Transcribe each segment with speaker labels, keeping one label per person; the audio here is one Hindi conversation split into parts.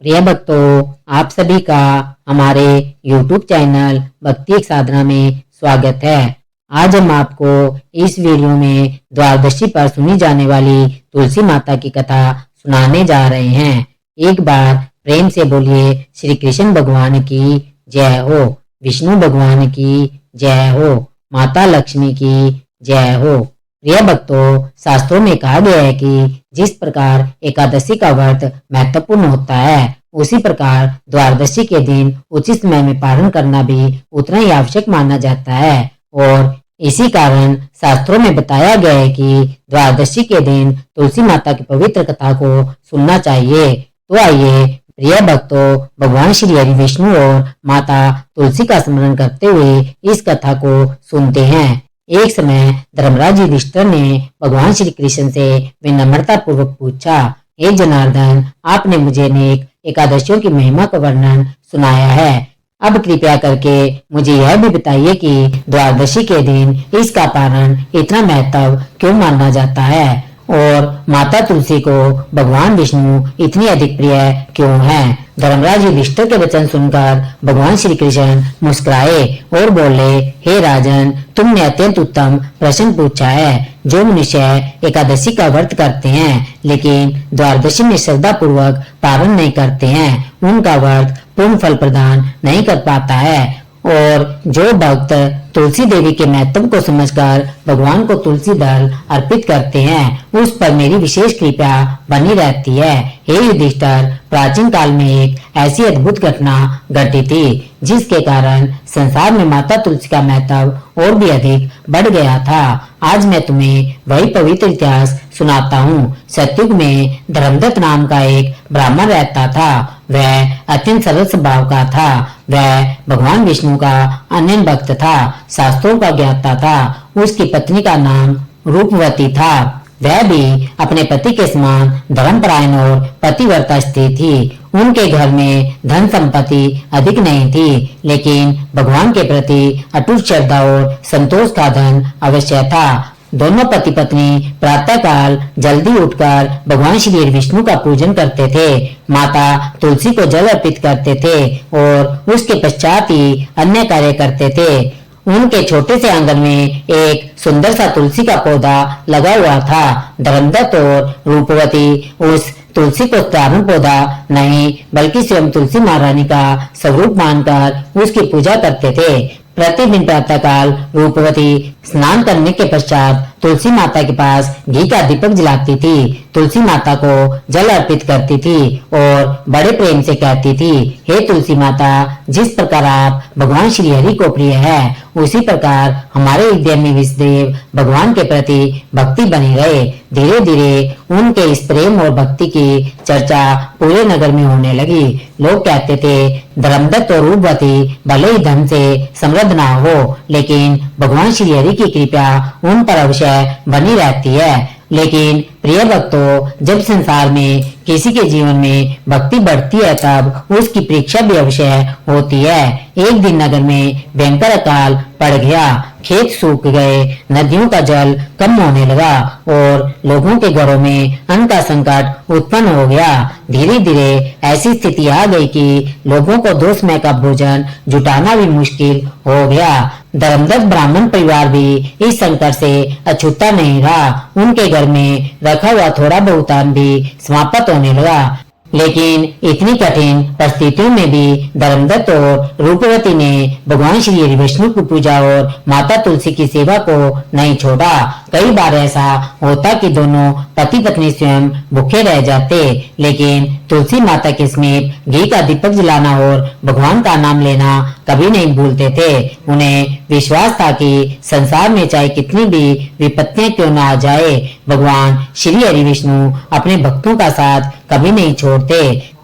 Speaker 1: प्रिय भक्तों, आप सभी का हमारे YouTube चैनल भक्ति एक साधना में स्वागत है। आज हम आपको इस वीडियो में द्वादशी पर सुनी जाने वाली तुलसी माता की कथा सुनाने जा रहे हैं। एक बार प्रेम से बोलिए श्री कृष्ण भगवान की जय हो, विष्णु भगवान की जय हो, माता लक्ष्मी की जय हो। प्रिय भक्तों, शास्त्रों में कहा गया है कि जिस प्रकार एकादशी का व्रत महत्वपूर्ण होता है, उसी प्रकार द्वादशी के दिन उचित समय में पारण करना भी उतना ही आवश्यक माना जाता है। और इसी कारण शास्त्रों में बताया गया है कि द्वादशी के दिन तुलसी माता की पवित्र कथा को सुनना चाहिए। तो आइए प्रिय भक्तों, भगवान श्री हरि विष्णु और माता तुलसी का स्मरण करते हुए इस कथा को सुनते हैं। एक समय धर्मराज युधिष्ठिर ने भगवान श्री कृष्ण से विनम्रता पूर्वक पूछा, हे जनार्दन, आपने मुझे अनेक एकादशियों की महिमा का वर्णन सुनाया है। अब कृपया करके मुझे यह भी बताइए कि द्वादशी के दिन इसका पारण इतना महत्व क्यों माना जाता है और माता तुलसी को भगवान विष्णु इतनी अधिक प्रिय क्यों है। धर्मराज युधिष्ठिर के वचन सुनकर भगवान श्री कृष्ण मुस्कुराए और बोले, हे राजन, तुमने अत्यंत उत्तम प्रश्न पूछा है। जो मनुष्य एकादशी का व्रत करते हैं लेकिन द्वादशी में श्रद्धा पूर्वक पारण नहीं करते हैं, उनका व्रत पूर्ण फल प्रदान नहीं कर पाता है। और जो भक्त तुलसी देवी के महत्व को समझकर भगवान को तुलसी दल अर्पित करते हैं, उस पर मेरी विशेष कृपा बनी रहती है। हे युधिष्ठिर, प्राचीन काल में एक ऐसी अद्भुत घटना घटी थी जिसके कारण संसार में माता तुलसी का महत्व और भी अधिक बढ़ गया था। आज मैं तुम्हें वही पवित्र इतिहास सुनाता हूँ। सतयुग में धर्मदत्त नाम का एक ब्राह्मण रहता था। वह अत्यंत सरल स्वभाव का था। वह भगवान विष्णु का अनन्य भक्त था, शास्त्रों का ज्ञाता था। उसकी पत्नी का नाम रूपवती था। वह भी अपने पति के समान धर्मपरायण और पतिव्रता स्त्री थी। उनके घर में धन संपत्ति अधिक नहीं थी, लेकिन भगवान के प्रति अटूट श्रद्धा और संतोष का धन अवश्य था। दोनों पति पत्नी प्रातः काल जल्दी उठकर भगवान श्री विष्णु का पूजन करते थे, माता तुलसी को जल अर्पित करते थे और उसके पश्चात ही अन्य कार्य करते थे। उनके छोटे से आंगन में एक सुंदर सा तुलसी का पौधा लगा हुआ था। धर्मदत्त और रूपवती उस तुलसी को साधारण पौधा नहीं बल्कि स्वयं तुलसी महारानी का स्वरूप मानकर उसकी पूजा करते थे। प्रतिदिन प्रातःकाल रूपवती स्नान करने के पश्चात तुलसी माता के पास घी का दीपक जलाती थी, तुलसी माता को जल अर्पित करती थी और बड़े प्रेम से कहती थी, हे तुलसी माता, जिस प्रकार आप भगवान श्री हरि को प्रिय है, उसी प्रकार हमारे हृदय में विष्णुदेव भगवान के प्रति भक्ति बनी रहे। धीरे धीरे उनके इस प्रेम और भक्ति की चर्चा पूरे नगर में होने लगी। लोग कहते थे, धर्मदत्त और रूपवती भले ही धन से समृद्ध ना हो, लेकिन भगवान श्री हरि की कृपा उन पर अवश्य बनी रहती है। लेकिन प्रिय भक्तों, जब संसार में किसी के जीवन में भक्ति बढ़ती है, तब उसकी परीक्षा भी अवश्य होती है। एक दिन नगर में भयंकर अकाल पड़ गया। खेत सूख गए, नदियों का जल कम होने लगा और लोगों के घरों में अन्न का संकट उत्पन्न हो गया। धीरे धीरे ऐसी स्थिति आ गई कि लोगों को 2 समय का भोजन जुटाना भी मुश्किल हो गया। धर्मदत्त ब्राह्मण परिवार भी इस संकट से अछूता नहीं रहा। उनके घर में रखा हुआ थोड़ा बहुत अन्न भी समाप्त होने लगा। लेकिन इतनी कठिन परिस्थितियों में भी धर्मदत्त और रूपवती ने भगवान श्री हरि विष्णु की पूजा और माता तुलसी की सेवा को नहीं छोड़ा। कई बार ऐसा होता कि दोनों पति पत्नी स्वयं भूखे रह जाते, लेकिन तुलसी माता के समीप घी का दीपक जलाना और भगवान का नाम लेना कभी नहीं भूलते थे। उन्हें विश्वास था कि संसार में चाहे कितनी भी विपत्तियां क्यों ना आ जाए, भगवान श्री हरि विष्णु अपने भक्तों का साथ कभी नहीं छोड़ते।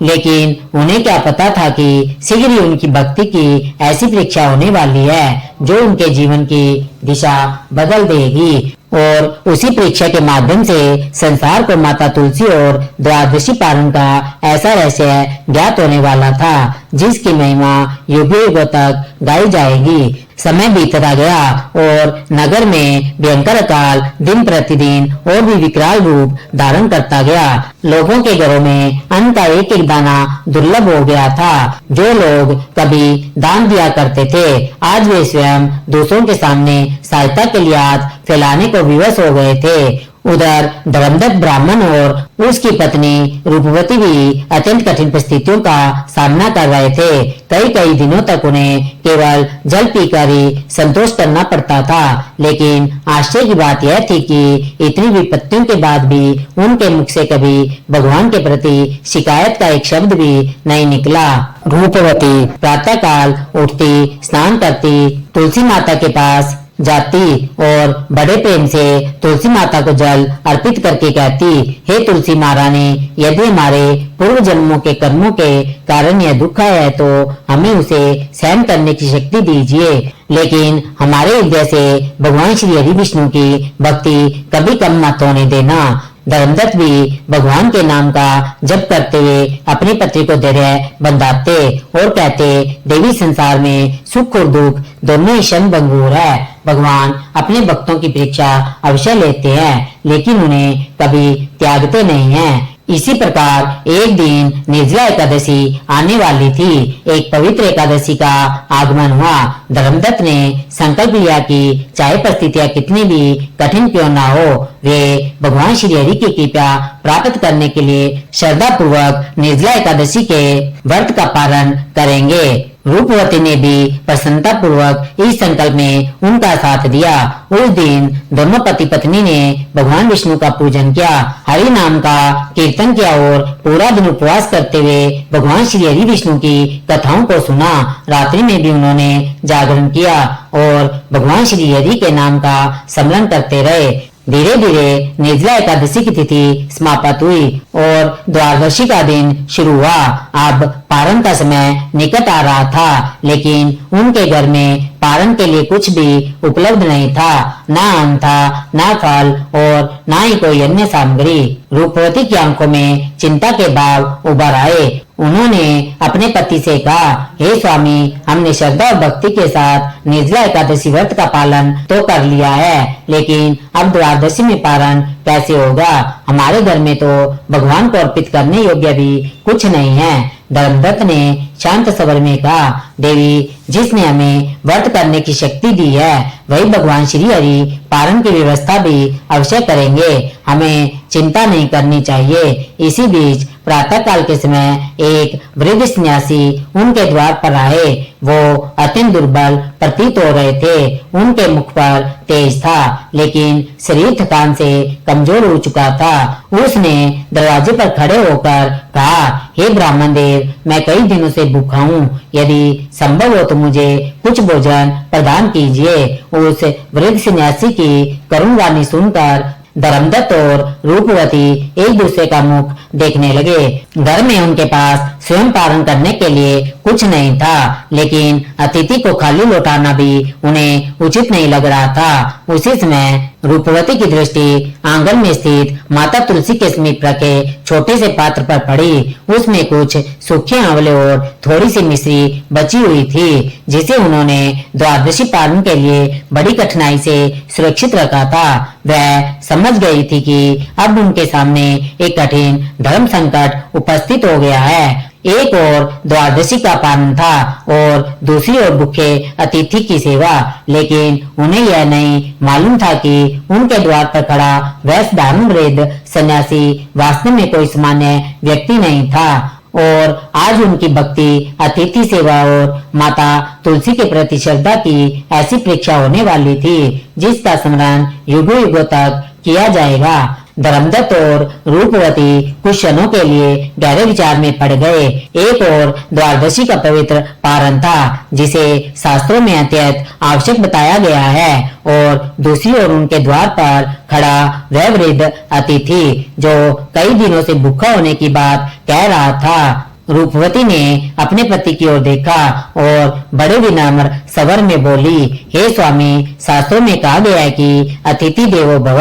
Speaker 1: लेकिन उन्हें क्या पता था कि शीघ्र ही उनकी भक्ति की ऐसी परीक्षा होने वाली है जो उनके जीवन की दिशा बदल देगी। और उसी परीक्षा के माध्यम से संसार को माता तुलसी और द्वादशी पारण का ऐसा रहस्य ज्ञात होने वाला था जिसकी महिमा युगों युगों तक गाई जाएगी। समय बीतता गया और नगर में भयंकर अकाल दिन प्रतिदिन और भी विकराल रूप धारण करता गया। लोगों के घरों में अन्न का एक एक दाना दुर्लभ हो गया था। जो लोग कभी दान दिया करते थे, आज वे स्वयं दूसरों के सामने सहायता के लिए हाथ फैलाने को विवश हो गए थे। उधर धर्मदत्त ब्राह्मण और उसकी पत्नी रूपवती भी अत्यंत कठिन परिस्थितियों का सामना कर रहे थे। कई कई दिनों तक उन्हें केवल जल पीकर ही संतोष करना पड़ता था, लेकिन आश्चर्य की बात यह थी कि इतनी विपत्तियों के बाद भी उनके मुख से कभी भगवान के प्रति शिकायत का एक शब्द भी नहीं निकला। रूपवती प्रातःकाल उठती, स्नान करती, तुलसी माता के पास जाती और बड़े प्रेम से तुलसी माता को जल अर्पित करके कहती, हे तुलसी महारानी, यदि हमारे पूर्व जन्मों के कर्मों के कारण यह दुख आया है तो हमें उसे सहन करने की शक्ति दीजिए, लेकिन हमारे हृदय से भगवान श्री हरि विष्णु की भक्ति कभी कम मत होने देना। धर्मदत्त भी भगवान के नाम का जप करते हुए अपनी पत्नी को धैर्य बंधाते और कहते, देवी संसार में सुख और दुख दोनों ही क्षण भंगुर है। भगवान अपने भक्तों की परीक्षा अवश्य लेते हैं, लेकिन उन्हें कभी त्यागते नहीं हैं। इसी प्रकार एक दिन निर्जला एकादशी आने वाली थी। एक पवित्र एकादशी का आगमन हुआ। धर्मदत्त ने संकल्प लिया कि चाहे परिस्थितियां कितनी भी कठिन क्यों ना हो, वे भगवान श्री हरि की कृपा प्राप्त करने के लिए श्रद्धा पूर्वक निर्जला एकादशी के व्रत का पालन करेंगे। रूपवती ने भी प्रसन्नता पूर्वक इस संकल्प में उनका साथ दिया। उस दिन दोनों पति पत्नी ने भगवान विष्णु का पूजन किया, हरि नाम का कीर्तन किया और पूरा दिन उपवास करते हुए भगवान श्री हरि विष्णु की कथाओं को सुना। रात्रि में भी उन्होंने जागरण किया और भगवान श्री हरि के नाम का स्मरण करते रहे। धीरे धीरे निर्जला एकादशी की तिथि समाप्त हुई और द्वादशी का दिन शुरू हुआ। अब पारण का समय निकट आ रहा था, लेकिन उनके घर में पारण के लिए कुछ भी उपलब्ध नहीं था। ना अन्न था, ना फल और ना ही कोई अन्य सामग्री। रूपवती की आंखों में चिंता के भाव उभर आए। उन्होंने अपने पति से कहा, हे स्वामी, हमने श्रद्धा और भक्ति के साथ निर्जला एकादशी व्रत का पालन तो कर लिया है, लेकिन अब द्वादशी में पारण कैसे होगा? हमारे घर में तो भगवान को अर्पित करने योग्य भी कुछ नहीं है। धर्मदत्त ने शांत स्वर में कहा, देवी, जिसने हमें व्रत करने की शक्ति दी है, वही भगवान श्री हरि पारण की व्यवस्था भी अवश्य करेंगे। हमें चिंता नहीं करनी चाहिए। इसी बीच प्रातः काल के समय एक वृद्ध सन्यासी उनके द्वार पर आए। वो अत्यंत दुर्बल प्रतीत हो रहे थे। उनके मुख पर तेज था, लेकिन शरीर थकान से कमजोर हो चुका था। उसने दरवाजे पर खड़े होकर कहा, हे ब्राह्मण देव, मैं कई दिनों से भूखा हूँ। यदि संभव हो तो मुझे कुछ भोजन प्रदान कीजिए। उस वृद्ध सन्यासी की करुण वाणी सुनकर धर्मदत्त और रूपवती एक दूसरे का मुख देखने लगे। घर में उनके पास स्वयं पारण करने के लिए कुछ नहीं था, लेकिन अतिथि को खाली लौटाना भी उन्हें उचित नहीं लग रहा था। उसी समय रूपवती की दृष्टि आंगन में स्थित माता तुलसी के समीप रखे छोटे से पात्र पर पड़ी। उसमें कुछ सूखे आंवले और थोड़ी सी मिश्री बची हुई थी, जिसे उन्होंने द्वादशी पारण के लिए बड़ी कठिनाई से सुरक्षित रखा था। वह समझ गई थी कि अब उनके सामने एक कठिन धर्म संकट उपस्थित हो गया है। एक और द्वादशी का पारण था और दूसरी ओर भूखे अतिथि की सेवा, लेकिन उन्हें यह नहीं मालूम था कि उनके द्वार पर खड़ा वह साधारण वृद्ध सन्यासी वास्तव में कोई सामान्य व्यक्ति नहीं था और आज उनकी भक्ति, अतिथि सेवा और माता तुलसी के प्रति श्रद्धा की ऐसी परीक्षा होने वाली थी जिसका स्मरण युगों युगों तक किया जाएगा। धर्मदत्त और रूपवती कुछ क्षणों के लिए गहरे विचार में पड़ गए। एक और द्वादशी का पवित्र पारण था, जिसे शास्त्रों में अत्यंत आवश्यक बताया गया है, और दूसरी ओर उनके द्वार पर खड़ा वह वृद्ध अतिथि जो कई दिनों से भूखा होने की बात कह रहा था। रूपवती ने अपने पति की ओर देखा और बड़े विनम्र स्वर में बोली, हे स्वामी, शास्त्रों में कहा गया है कि अतिथि देवो भव।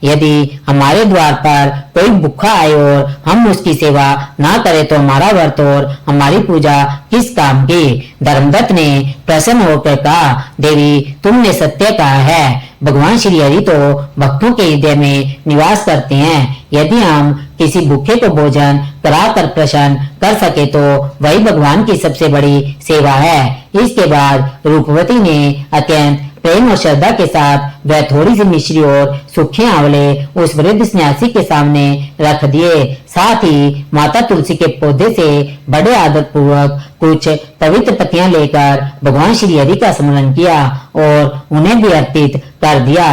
Speaker 1: यदि हमारे द्वार पर कोई भूखा आए और हम उसकी सेवा ना करें तो हमारा व्रत और हमारी पूजा किस काम की। धर्मदत्त ने प्रसन्न होकर कहा, देवी तुमने सत्य कहा है। भगवान श्री हरि तो भक्तों के हृदय में निवास करते हैं। यदि हम किसी भूखे को भोजन कराकर प्रसन्न कर सके तो वही भगवान की सबसे बड़ी सेवा है। इसके बाद रूपवती ने अत्यंत प्रेम और श्रद्धा के साथ वह थोड़ी सी मिश्री और सूखे आंवले उस वृद्ध सन्यासी के सामने रख दिए। साथ ही माता तुलसी के पौधे से बड़े आदर पूर्वक कुछ पवित्र पत्तियां लेकर भगवान श्री हरि का स्मरण किया और उन्हें भी अर्पित कर दिया।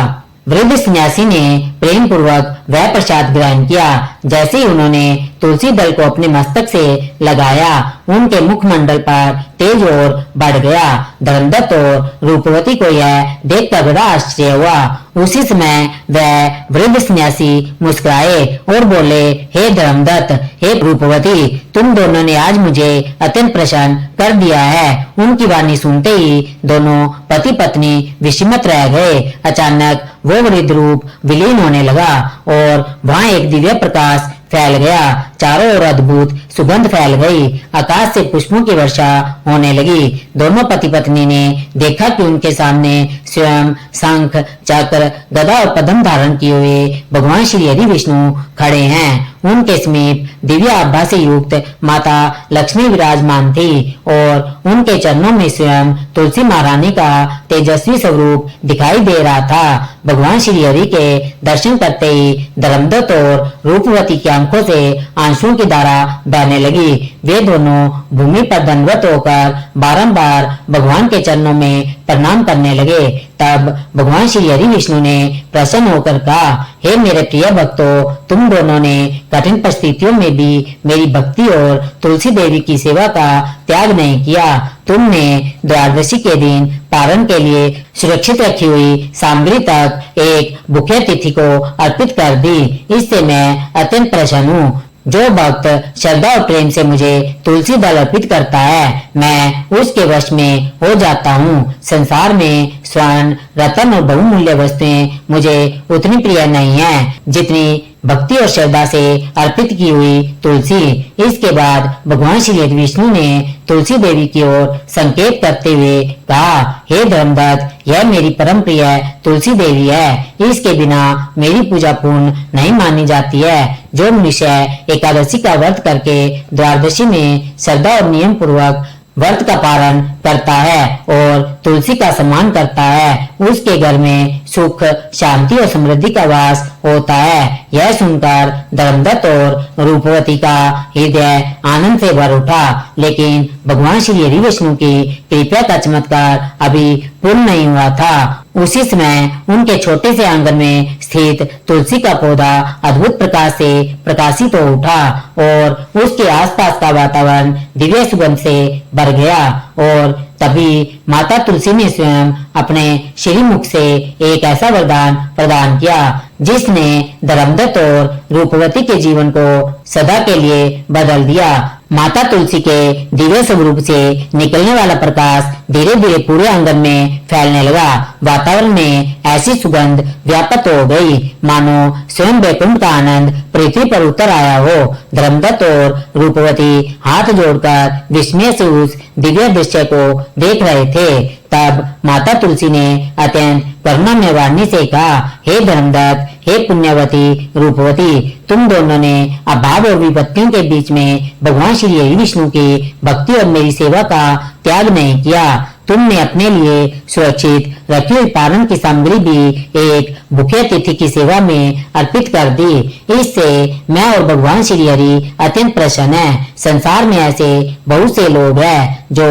Speaker 1: वृद्ध सन्यासी ने प्रेम पूर्वक वह प्रसाद ग्रहण किया। जैसे ही उन्होंने तुलसी दल को अपने मस्तक से लगाया, उनके मुखमंडल पर तेज और बढ़ गया। धर्मदत्त और रूपवती को यह देखकर बड़ा आश्चर्य हुआ। उसी समय वह वृद्ध सन्यासी मुस्कुराए और बोले, हे धर्मदत्त, हे रूपवती, तुम दोनों ने आज मुझे अत्यंत प्रसन्न कर दिया है। उनकी वाणी सुनते ही दोनों पति पत्नी विस्मित रह गए। अचानक वो वृद्ध रूप विलीन होने लगा और वहां एक दिव्य प्रकाश फैल गया। चारों ओर अद्भुत सुगंध फैल गई। आकाश से पुष्पों की वर्षा होने लगी। दोनों पति पत्नी ने देखा कि उनके सामने स्वयं शंख, चक्र, गदा और पद्म धारण किए हुए भगवान श्री हरि विष्णु खड़े हैं। उनके समीप दिव्य आभा से युक्त माता लक्ष्मी विराजमान थी और उनके चरणों में स्वयं तुलसी महारानी का तेजस्वी स्वरूप दिखाई दे रहा था। भगवान श्री हरि के दर्शन करते ही धर्मदत्त और रूपवती की आंखों से आंसुओं की धारा बहने लगी। वे दोनों भूमि पर दंडवत होकर बारंबार भगवान के चरणों में प्रणाम करने लगे। तब भगवान श्री हरि विष्णु ने प्रसन्न होकर कहा, हे मेरे प्रिय भक्तों, तुम दोनों ने कठिन परिस्थितियों में भी मेरी भक्ति और तुलसी देवी की सेवा का त्याग नहीं किया। तुमने द्वादशी के दिन पारण के लिए सुरक्षित रखी हुई सामग्री तक एक भूखे अतिथि को अर्पित कर दी। इससे मैं अत्यंत प्रसन्न हूँ। जो भक्त श्रद्धा और प्रेम से मुझे तुलसी दल अर्पित करता है, मैं उसके वश में हो जाता हूँ। संसार में स्वर्ण, रत्न और बहुमूल्य वस्तुएं मुझे उतनी प्रिय नहीं है जितनी भक्ति और श्रद्धा से अर्पित की हुई तुलसी। इसके बाद भगवान श्री विष्णु ने तुलसी देवी की ओर संकेत करते हुए कहा, हे धर्मदत्त, यह मेरी परम प्रिय तुलसी देवी है। इसके बिना मेरी पूजा पूर्ण नहीं मानी जाती है। जो मनुष्य एकादशी का व्रत करके द्वादशी में श्रद्धा और नियम पूर्वक व्रत का पारण करता है और तुलसी का सम्मान करता है, उसके घर में सुख, शांति और समृद्धि का वास होता है। यह सुनकर धर्मदत्त और रूपवती का हृदय आनंद से भर उठा। लेकिन भगवान श्री हरि विष्णु की कृपा का चमत्कार अभी पूर्ण नहीं हुआ था। उसी समय उनके छोटे से आंगन में स्थित तुलसी का पौधा अद्भुत प्रकाश से प्रकाशित हो उठा और उसके आसपास का वातावरण दिव्य सुगंध से भर गया। और तभी माता तुलसी ने स्वयं अपने श्रीमुख से एक ऐसा वरदान प्रदान किया जिसने धर्मदत्त और रूपवती के जीवन को सदा के लिए बदल दिया। माता तुलसी के दिव्य स्वरूप से निकलने वाला प्रकाश धीरे धीरे पूरे आंगन में फैलने लगा। वातावरण में ऐसी सुगंध व्याप्त हो गई मानो स्वयं वैकुंठ का आनंद पृथ्वी पर उतर आया हो। धर्मदत्त और रूपवती हाथ जोड़कर विस्मय से उस दिव्य दृश्य को देख रहे थे। तब माता तुलसी ने अत्यंत करुणामय वाणी से कहा, हे धर्मदत्त, हे पुण्यवती रूपवती, तुम दोनों ने अभाव और विपत्तियों के बीच में भगवान श्री हरि विष्णु की भक्ति और मेरी सेवा का त्याग नहीं किया। तुमने अपने लिए सुरक्षित रखी हुई पारण की सामग्री भी एक भूखे अतिथि की सेवा में अर्पित कर दी। इससे मैं और भगवान श्री हरि अत्यंत प्रसन्न है। संसार में ऐसे बहुत से लोग हैं जो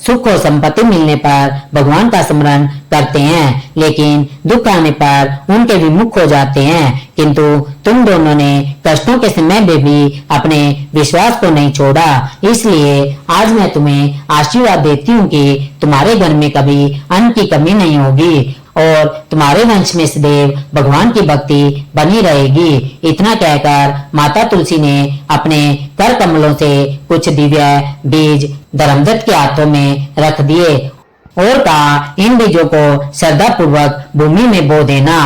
Speaker 1: सुख और संपत्ति मिलने पर भगवान का स्मरण करते हैं, लेकिन दुख आने पर उनके विमुख हो जाते हैं। किंतु तुम दोनों ने कष्टों के समय में भी अपने विश्वास को नहीं छोड़ा। इसलिए आज मैं तुम्हें आशीर्वाद देती हूँ कि तुम्हारे घर में कभी अन्न की कमी नहीं होगी और तुम्हारे वंश में सदैव भगवान की भक्ति बनी रहेगी। इतना कहकर माता तुलसी ने अपने कर कमलों से कुछ दिव्य बीज धर्मदत्त के हाथों में रख दिए और कहा, इन बीजों को श्रद्धा पूर्वक भूमि में बो देना।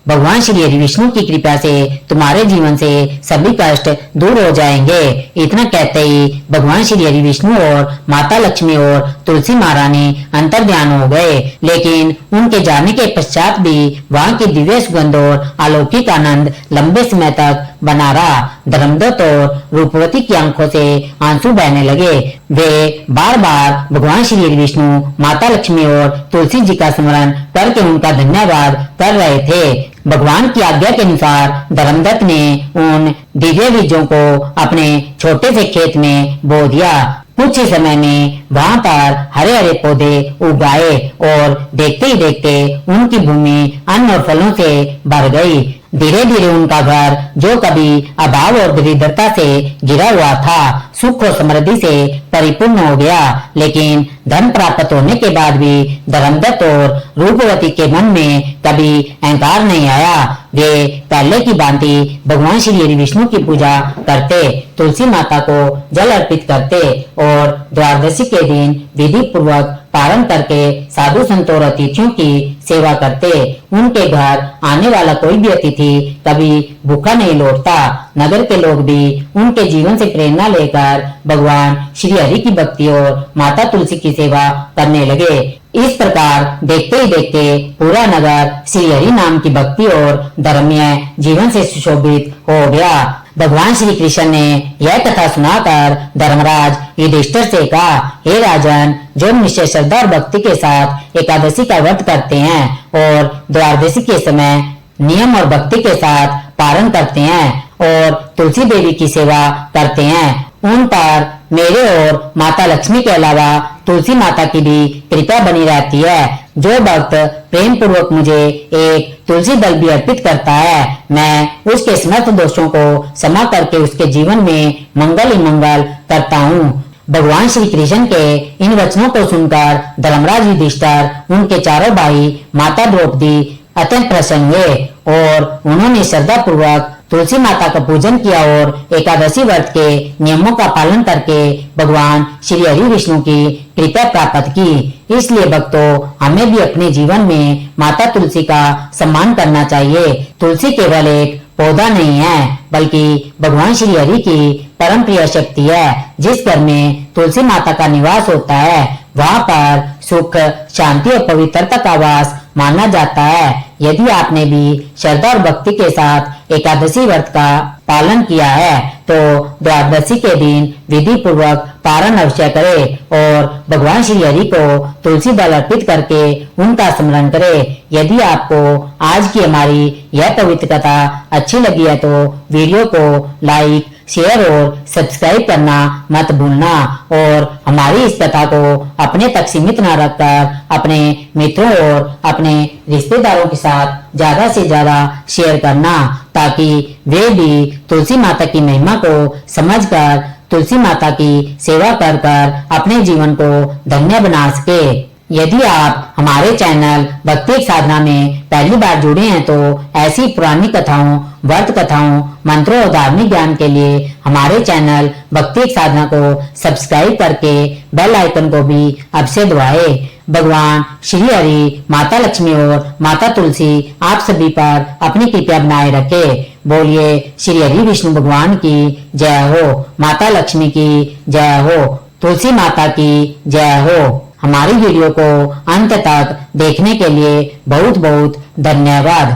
Speaker 1: भगवान श्री हरि विष्णु की कृपा से तुम्हारे जीवन से सभी कष्ट दूर हो जाएंगे। इतना कहते ही भगवान श्री हरि विष्णु और माता लक्ष्मी और तुलसी महारानी अंतर ध्यान हो गए। लेकिन उनके जाने के पश्चात भी वहाँ की दिव्य सुगंध और अलौकिक आनंद लंबे समय तक बना रहा। धर्मदत्त और रूपवती की आंखों से आंसू बहने लगे। वे बार बार भगवान श्री हरि विष्णु, माता लक्ष्मी और तुलसी जी का स्मरण करके उनका धन्यवाद कर रहे थे। भगवान की आज्ञा के अनुसार धर्मदत्त ने उन दिव्य बीजों को अपने छोटे से खेत में बो दिया। कुछ ही समय में वहाँ पर हरे हरे पौधे उग आए और देखते ही देखते उनकी भूमि अन्न और फलों से भर गई। धीरे धीरे उनका घर, जो कभी अभाव और दरिद्रता से घिरा हुआ था, सुख और समृद्धि से परिपूर्ण हो गया। लेकिन धन प्राप्त होने के बाद भी धर्मदत्त और रूपवती के मन में कभी अहंकार नहीं आया। वे पहले की भांति भगवान श्री हरि विष्णु की पूजा करते, तुलसी माता को जल अर्पित करते और द्वादशी के दिन विधि पूर्वक पारण करके साधु संतों और अतिथियों की सेवा करते। उनके घर आने वाला कोई भी अतिथि कभी भूखा नहीं लौटता। नगर के लोग भी उनके जीवन से प्रेरणा लेकर भगवान श्री हरि की भक्ति और माता तुलसी की सेवा करने लगे। इस प्रकार देखते ही देखते पूरा नगर श्री हरि नाम की भक्ति और धर्मीय जीवन से सुशोभित हो गया। भगवान श्री कृष्ण ने यह कथा सुनाकर धर्मराज युधिष्ठिर से कहा, हे राजन, जो निश्चय श्रद्धा और भक्ति के साथ एकादशी का व्रत करते हैं और द्वादशी के समय नियम और भक्ति के साथ पारण करते हैं और तुलसी देवी की सेवा करते हैं, उन पर मेरे और माता लक्ष्मी के अलावा तुलसी माता की भी कृपा बनी रहती है। जो भक्त प्रेम पूर्वक मुझे एक तुलसी दल भी अर्पित करता है, मैं उसके समस्त दोषों को क्षमा करके उसके जीवन में मंगल ही मंगल करता हूँ। भगवान श्री कृष्ण के इन वचनों को सुनकर धर्मराज युधिष्ठिर, उनके चारों भाई, माता द्रौपदी अत्यंत प्रसन्न हुए और उन्होंने श्रद्धा पूर्वक तुलसी माता का पूजन किया और एकादशी व्रत के नियमों का पालन करके भगवान श्री हरि विष्णु की कृपा प्राप्त की। इसलिए भक्तों, हमें भी अपने जीवन में माता तुलसी का सम्मान करना चाहिए। तुलसी केवल एक पौधा नहीं है, बल्कि भगवान श्री हरि की परम प्रिय शक्ति है। जिस घर में तुलसी माता का निवास होता है, वहाँ पर सुख, शांति और पवित्रता का वास माना जाता है। यदि आपने भी श्रद्धा और भक्ति के साथ एकादशी व्रत का पालन किया है, तो द्वादशी के दिन विधि पूर्वक पारण अवश्य करें और भगवान श्री हरि को तुलसी दल अर्पित करके उनका स्मरण करें। यदि आपको आज की हमारी यह पवित्र कथा अच्छी लगी है तो वीडियो को लाइक, शेयर और सब्सक्राइब करना मत भूलना और हमारी इस कथा को अपने तक सीमित न रखकर अपने मित्रों और अपने रिश्तेदारों के साथ ज्यादा से ज्यादा शेयर करना, ताकि वे भी तुलसी माता की महिमा को समझकर तुलसी माता की सेवा कर अपने जीवन को धन्य बना सके। यदि आप हमारे चैनल भक्ति एक साधना में पहली बार जुड़े हैं तो ऐसी पुरानी कथाओं, व्रत कथाओं, मंत्रों और धार्मिक ज्ञान के लिए हमारे चैनल भक्ति एक साधना को सब्सक्राइब करके बेल आइकन को भी अवश्य दबाएं। भगवान श्री हरि, माता लक्ष्मी और माता तुलसी आप सभी पर अपनी कृपा बनाए रखे। बोलिए श्री हरि विष्णु भगवान की जय हो, माता लक्ष्मी की जय हो, तुलसी माता की जय हो। हमारी वीडियो को अंत तक देखने के लिए बहुत बहुत धन्यवाद।